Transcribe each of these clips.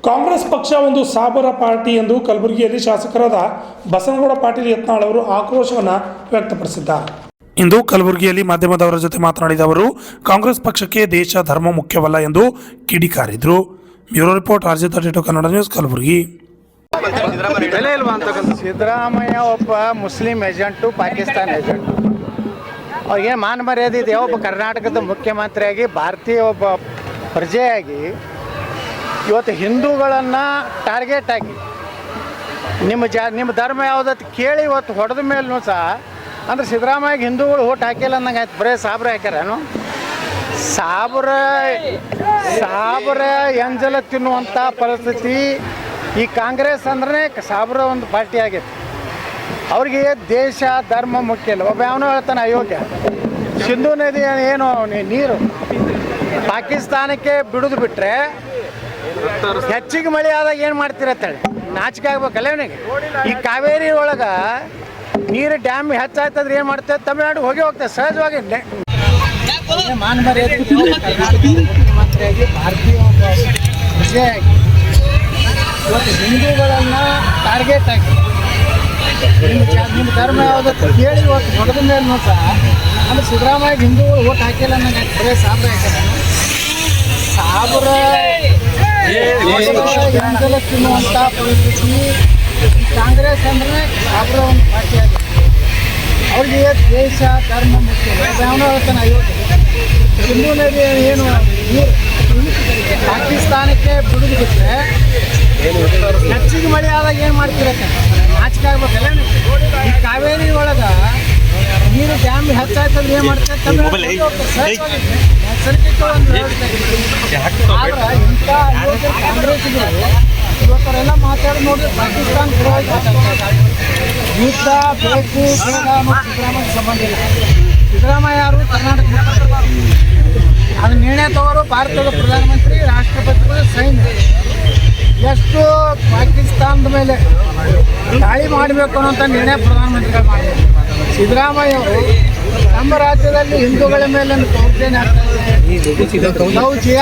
ಕಾಂಗ್ರೆಸ್ ಪಕ್ಷ ಒಂದು ಸಾಬರ ಪಾರ್ಟಿ ಎಂದು ಕಲಬುರಗಿಯಲ್ಲಿ ಶಾಸಕರಾದ ಬಸನಗೌಡ ಪಾಟೀಲ್ ಯತ್ನಾಳ್ ಅವರು ಆಕ್ರೋಶವನ್ನು ವ್ಯಕ್ತಪಡಿಸಿದ್ದಾರೆ. ಇಂದು ಕಲಬುರಗಿಯಲ್ಲಿ ಮಾಧ್ಯಮದವರ ಜೊತೆ ಮಾತನಾಡಿದ ಅವರು ಕಾಂಗ್ರೆಸ್ ಪಕ್ಷಕ್ಕೆ ದೇಶ ಧರ್ಮ ಮುಖ್ಯವಲ್ಲ ಎಂದು ಕಿಡಿಕಾರಿದರು. Bureau report RJ32 Kannada news, Kalaburagi. Siddaramaiah ಒಬ್ಬ ಮುಸ್ಲಿಂ ಏಜೆಂಟು, ಪಾಕಿಸ್ತಾನ ಏಜೆಂಟು. ಅವ್ರಿಗೆ ಮಾನ ಮರ್ಯಾದೆ ಇದೆ. ಒಬ್ಬ ಕರ್ನಾಟಕದ ಮುಖ್ಯಮಂತ್ರಿಯಾಗಿ, ಭಾರತೀಯ ಒಬ್ಬ ಪ್ರಜೆಯಾಗಿ ಇವತ್ತು ಹಿಂದೂಗಳನ್ನು ಟಾರ್ಗೆಟ್ ಆಗಿ ನಿಮ್ಮ ಧರ್ಮ ಯಾವುದತ್ತು ಕೇಳಿ ಇವತ್ತು ಹೊಡೆದ ಮೇಲೂ ಸಹ ಅಂದ್ರೆ ಸಿದ್ದರಾಮಯ್ಯಗೆ ಹಿಂದೂಗಳು ಓಟ್ ಹಾಕಿಲ್ಲ ಅನ್ನಂಗೆ ಆಯ್ತು. ಬರೀ ಸಾಬ್ರ ಹಾಕ್ಯಾರೇನು? ಸಾಬ್ರ ಎಂಜಲ ತಿನ್ನುವಂಥ ಪರಿಸ್ಥಿತಿ ಈ ಕಾಂಗ್ರೆಸ್ ಅಂದ್ರೆ ಸಾಬ್ರ ಒಂದು ಪಾರ್ಟಿ ಆಗೈತೆ. ಅವ್ರಿಗೆ ದೇಶ ಧರ್ಮ ಮುಖ್ಯ ಇಲ್ಲ. ಒಬ್ಬ ಯಾವನೋ ಹೇಳ್ತಾನೆ, ಅಯೋಗ್ಯ ಸಿಂಧೂ ನದಿ ಏನು ನೀರು ಪಾಕಿಸ್ತಾನಕ್ಕೆ ಬಿಡುದು ಬಿಟ್ಟರೆ ಹೆಚ್ಚಿಗೆ ಮಳೆ ಆದಾಗ ಏನು ಮಾಡ್ತಿರತ್ತೇಳಿ ನಾಚಿಕೆ ಆಗ್ಬೇಕಲ್ಲ ಅವನಿಗೆ. ಈ ಕಾವೇರಿ ಒಳಗೆ ನೀರು ಡ್ಯಾಮ್ ಹೆಚ್ಚಾಯ್ತಂದ್ರೆ ಏನು ಮಾಡ್ತೇವೆ, ತಮಿಳ್ನಾಡು ಹೋಗ್ತೇವೆ ಸಹಜವಾಗಿ. ಮಾನ ಮರ್ಯಾದೆ ಮುಖ್ಯಮಂತ್ರಿಯಾಗಿ, ಭಾರತೀಯ ವಿಷಯಾಗಿ ಇವತ್ತು ಹಿಂದೂಗಳನ್ನು ಟಾರ್ಗೆಟ್ ಆಗಿ ನಿಮ್ಮ ಧರ್ಮ ಯಾವುದಕ್ಕೆ ಕೇಳಿ ಇವತ್ತು ಹೊಡೆದ ಮೇಲೂ ಸಹ ಅಂದ್ರೆ ಸಿದ್ದರಾಮಯ್ಯ ಹಿಂದೂಗಳು ಓಟ್ ಹಾಕಿಲ್ಲ ಅನ್ನಂಗೆ ಬರೀ ಸಾಬ್ರ ಹಾಕಿಲ್ಲ. ಸಾಬ್ರ ಎಂಜಲ ತಿನ್ನುವಂಥ ಪರಿಸ್ಥಿತಿ ಕಾಂಗ್ರೆಸ್ ಅಂದ್ರೆ ಸಾಬ್ರ ಒಂದು ಪಾರ್ಟಿ ಆಗಿದೆ. ಅವ್ರಿಗೆ ದೇಶ ಧರ್ಮ ಮುಖ್ಯ. ಯಾವನೋ ಹೇಳ್ತಾನೆ, ಅಯೋಗ್ಯ ಸಿಂಧೂ ನದಿ ಏನು ನೀರು ಪಾಕಿಸ್ತಾನಕ್ಕೆ ಬಿಡುದು ಬಿಟ್ಟರೆ ಹೆಚ್ಚಿಗೆ ಮಳೆ ಆದಾಗ ಏನು ಮಾಡ್ತಿರತ್ತೆ, ನಾಚಿಕೆ ಆಗ್ಬೇಕಲ್ಲ. ಈ ಕಾವೇರಿ ಒಳಗೆ ನೀರು ಡ್ಯಾಮ್ ಹೆಚ್ಚಾಯ್ತಂದ್ರೆ ಏನು ಮಾಡ್ತಾರೆ, ನೈಸರ್ಗಿಕ ಒಂದು ಆದ್ರೆ ಇಂಥ ಕಾಂಗ್ರೆಸ್ಗೆ ಇವತ್ತರೆಲ್ಲ ಮಾತಾಡಿ ನೋಡಿದ್ರೆ ಪಾಕಿಸ್ತಾನ ಯುದ್ಧ ಬೇಕು ಬೇಡ ಮತ್ತು ಸಿದ್ದರಾಮಯ್ಯ ಸಂಬಂಧ ಇಲ್ಲ. ಸಿದ್ದರಾಮಯ್ಯ ಯಾರು ಕರ್ನಾಟಕ ಅದು ನಿರ್ಣಯ ತಗೋರು ಭಾರತದ ಪ್ರಧಾನಮಂತ್ರಿ, ರಾಷ್ಟ್ರಪತಿಗಳು ಸೈನ್ಯ. ಎಷ್ಟು ಪಾಕಿಸ್ತಾನದ ಮೇಲೆ ದಾಳಿ ಮಾಡಬೇಕು ಅನ್ನೋಂಥ ನಿರ್ಣಯ ಪ್ರಧಾನಮಂತ್ರಿಗಳು ಮಾಡಬೇಕು. ಸಿದ್ದರಾಮಯ್ಯ ಅವರು ನಮ್ಮ ರಾಜ್ಯದಲ್ಲಿ ಹಿಂದೂಗಳ ಮೇಲೆ ದೌರ್ಜನ್ಯ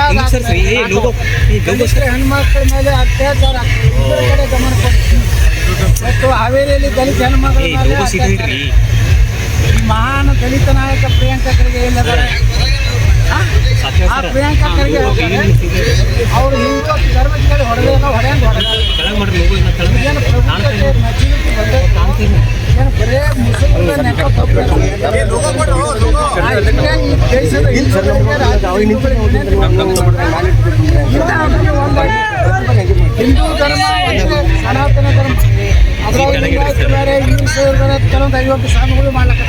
ಆಗ್ತದೆ, ಹೆಣ್ಮಕ್ಳ ಮೇಲೆ ಅತ್ಯಾಚಾರ ಆಗ್ತದೆ, ಇದರ ಕಡೆ ಗಮನ ಕೊಡ್ತೀವಿ. ಮತ್ತು ಹಾವೇರಿಯಲ್ಲಿ ದಲಿತ ಹೆಣ್ಮಕ್ಳ ಮೇಲೆ ಅತ್ಯಾಚಾರ. ಈ ಮಹಾನ್ ದಲಿತ ನಾಯಕ ಪ್ರಿಯಾಂಕಾ ಖರ್ಗೆ ಇಲ್ಲದಾರೆ. ಆ ಪ್ರಿಯಾಂಕಾ ಖರ್ಗೆ ಅವರು ಹಿಂದೂ ಧರ್ಮಕ್ಕೆ ಹೊಡೆದೇನೋ ಹೊಡೆಯಂಗೆ ಏನು ಬರೇ ಮುಸಲ್ಮಾನ ಹಿಂದೂ ಧರ್ಮ ಸನಾತನ ಧರ್ಮ ಅದರ ಕೆಲವೊಂದು 50 ಸ್ವಾಮಿಗಳು ಮಾಡ್ಲಕ್ಕ